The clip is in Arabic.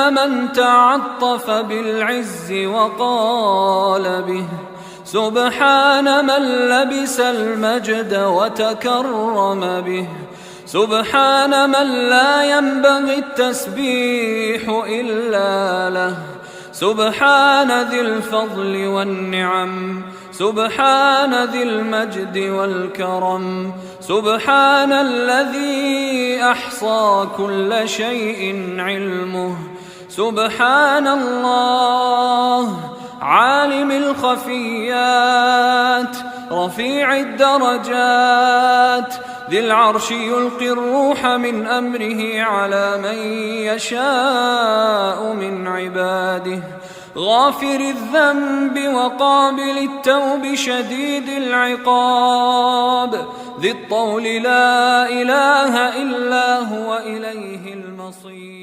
إلا من تعطف بالعز وقال به. سبحان من لبس المجد وتكرم به. سبحان من لا ينبغي التسبيح إلا له. سبحان ذي الفضل والنعم. سبحان ذي المجد والكرم. سبحان الذي أحصى كل شيء علمه. سبحان الله عالم الخفيات رفيع الدرجات ذي العرش يلقي الروح من أمره على من يشاء من عباده. غافر الذنب وقابل التوب شديد العقاب ذي الطول لا إله إلا هو إليه المصير.